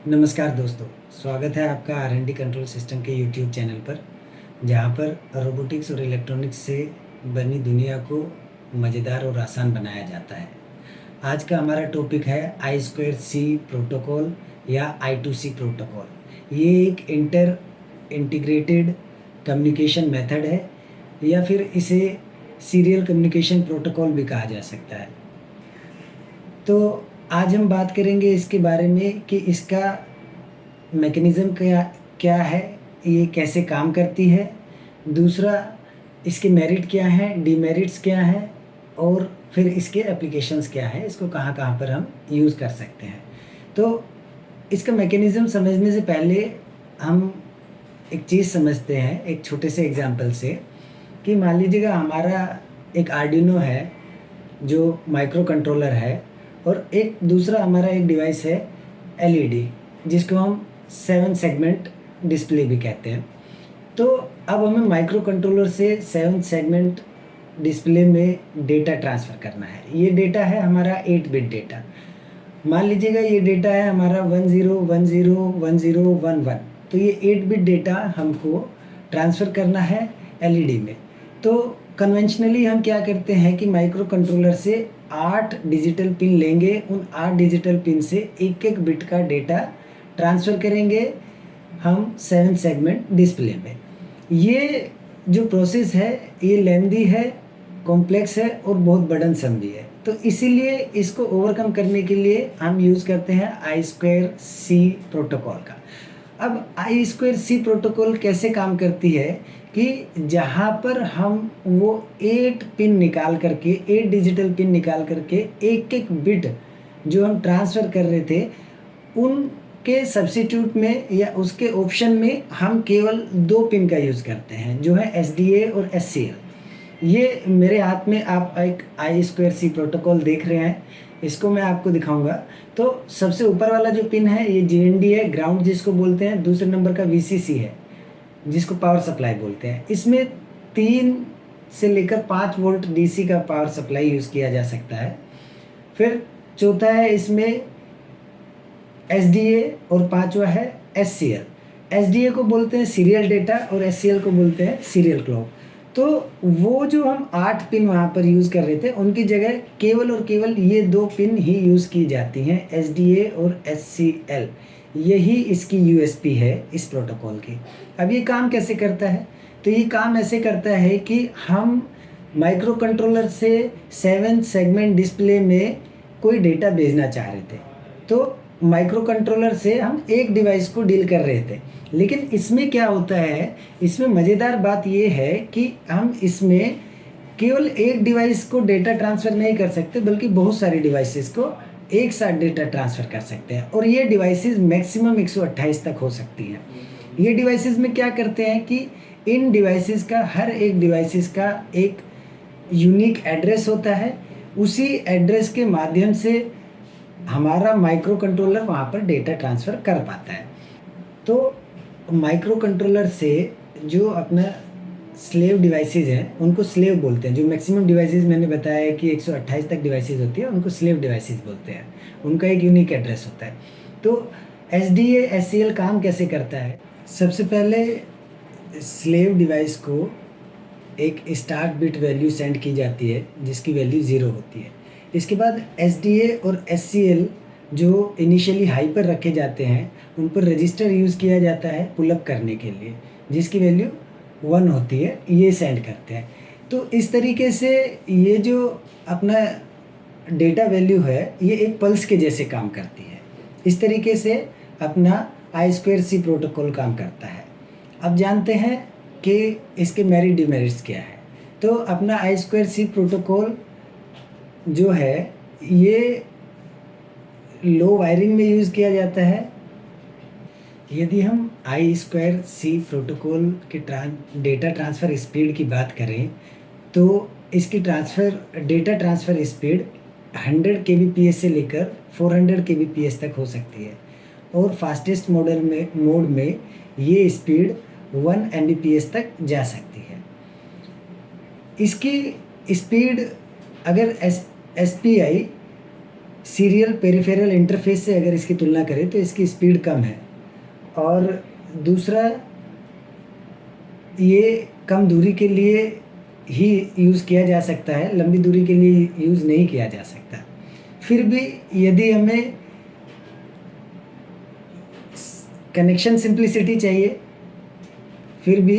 नमस्कार दोस्तों, स्वागत है आपका आर&डी कंट्रोल सिस्टम के यूट्यूब चैनल पर, जहां पर रोबोटिक्स और इलेक्ट्रॉनिक्स से बनी दुनिया को मज़ेदार और आसान बनाया जाता है। आज का हमारा टॉपिक है I2C प्रोटोकॉल या I2C प्रोटोकॉल। ये एक इंटीग्रेटेड कम्युनिकेशन मेथड है या फिर इसे सीरियल कम्युनिकेशन प्रोटोकॉल भी कहा जा सकता है। तो आज हम बात करेंगे इसके बारे में कि इसका मैकेनिज़्म क्या क्या है, ये कैसे काम करती है। दूसरा, इसके मेरिट क्या हैं, डिमेरिट्स क्या हैं और फिर इसके एप्लीकेशंस क्या हैं, इसको कहाँ-कहाँ पर हम यूज़ कर सकते हैं। तो इसका मैकेनिज़्म समझने से पहले हम एक चीज़ समझते हैं एक छोटे से एग्ज़ाम्पल से, कि मान लीजिएगा हमारा एक आर्डिनो है जो माइक्रो कंट्रोलर है और एक दूसरा हमारा एक डिवाइस है एलईडी, जिसको हम 7 सेगमेंट डिस्प्ले भी कहते हैं। तो अब हमें माइक्रो कंट्रोलर से 7 सेगमेंट डिस्प्ले में डेटा ट्रांसफ़र करना है। ये डेटा है हमारा 8 बिट डेटा। मान लीजिएगा ये डेटा है हमारा 10101011, तो ये 8 बिट डेटा हमको ट्रांसफ़र करना है एलईडी में। तो कन्वेंशनली हम क्या करते हैं कि माइक्रो कंट्रोलर से 8 डिजिटल पिन लेंगे, उन 8 डिजिटल पिन से एक-एक बिट का डेटा ट्रांसफ़र करेंगे हम 7 सेगमेंट डिस्प्ले में। ये जो प्रोसेस है ये लेंदी है, कॉम्प्लेक्स है और बहुत बर्डनसम भी है। तो इसीलिए इसको ओवरकम करने के लिए हम यूज़ करते हैं I2C प्रोटोकॉल का। अब I2C प्रोटोकॉल कैसे काम करती है कि जहाँ पर हम वो 8 पिन निकाल करके, 8 डिजिटल पिन निकाल करके एक-एक बिट जो हम ट्रांसफ़र कर रहे थे, उनके सब्स्टिट्यूट में या उसके ऑप्शन में हम केवल 2 पिन का यूज़ करते हैं, जो है SDA और SCL। ये मेरे हाथ में आप एक I2C प्रोटोकॉल देख रहे हैं, इसको मैं आपको दिखाऊँगा। तो सबसे ऊपर वाला जो पिन है ये GND है, ग्राउंड जिसको बोलते हैं। दूसरे नंबर का VCC है, जिसको पावर सप्लाई बोलते हैं। इसमें 3 से लेकर 5 वोल्ट DC का पावर सप्लाई यूज़ किया जा सकता है। फिर चौथा है इसमें SDA और पाँचवा है SCL। SDA को बोलते हैं सीरियल डेटा और SCL को बोलते हैं सीरियल क्लॉक। तो वो जो हम 8 पिन वहाँ पर यूज़ कर रहे थे, उनकी जगह केवल और केवल ये 2 पिन ही यूज़ की जाती हैं, SDA और SCL। यही इसकी USP है इस प्रोटोकॉल की। अब ये काम कैसे करता है? तो ये काम ऐसे करता है कि हम माइक्रो कंट्रोलर से 7 सेगमेंट डिस्प्ले में कोई डेटा भेजना चाह रहे थे। तो माइक्रो कंट्रोलर से हम एक डिवाइस को डील कर रहे थे। लेकिन इसमें क्या होता है, इसमें मज़ेदार बात ये है कि हम इसमें केवल एक डिवाइस को डेटा ट्रांसफ़र नहीं कर सकते, बल्कि बहुत सारी डिवाइसेस को एक साथ डेटा ट्रांसफ़र कर सकते हैं। और ये डिवाइसेस मैक्सिमम 128 तक हो सकती हैं। ये डिवाइसेस में क्या करते हैं कि इन डिवाइसेस का, हर एक डिवाइसेस का एक यूनिक एड्रेस होता है। उसी एड्रेस के माध्यम से हमारा माइक्रो कंट्रोलर वहाँ पर डेटा ट्रांसफ़र कर पाता है। तो माइक्रो कंट्रोलर से जो अपना स्लेव डिवाइसेज़ हैं, उनको स्लेव बोलते हैं। जो मैक्सिमम डिवाइसेज़ मैंने बताया है कि 128 तक डिवाइसेज़ होती है, उनको स्लेव डिवाइसेज़ बोलते हैं। उनका एक यूनिक एड्रेस होता है। तो SDA SCL काम कैसे करता है? सबसे पहले स्लेव डिवाइस को एक स्टार्ट बिट वैल्यू सेंड की जाती है, जिसकी वैल्यू 0 होती है। इसके बाद SDA और SCL जो इनिशियली हाई पर रखे जाते हैं, उन पर रजिस्टर यूज़ किया जाता है पुल अप करने के लिए, जिसकी वैल्यू 1 होती है, ये सेंड करते हैं। तो इस तरीके से ये जो अपना डेटा वैल्यू है, ये एक पल्स के जैसे काम करती है। इस तरीके से अपना I2C प्रोटोकॉल काम करता है। अब जानते हैं कि इसके मेरिट डिमेरिट्स क्या है। तो अपना I2C प्रोटोकॉल जो है ये लो वायरिंग में यूज़ किया जाता है। यदि हम I2C प्रोटोकॉल के डेटा ट्रांसफ़र स्पीड की बात करें, तो इसकी डेटा ट्रांसफ़र स्पीड 100 kbps से लेकर 400 kbps तक हो सकती है और फास्टेस्ट मोड में ये स्पीड 1 Mbps तक जा सकती है। इसकी स्पीड अगर SPI सीरियल पेरिफेरल इंटरफेस से अगर इसकी तुलना करें तो इसकी स्पीड कम है। और दूसरा, ये कम दूरी के लिए ही यूज़ किया जा सकता है, लंबी दूरी के लिए यूज़ नहीं किया जा सकता। फिर भी यदि हमें कनेक्शन सिंप्लिसिटी चाहिए, फिर भी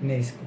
मैं इसको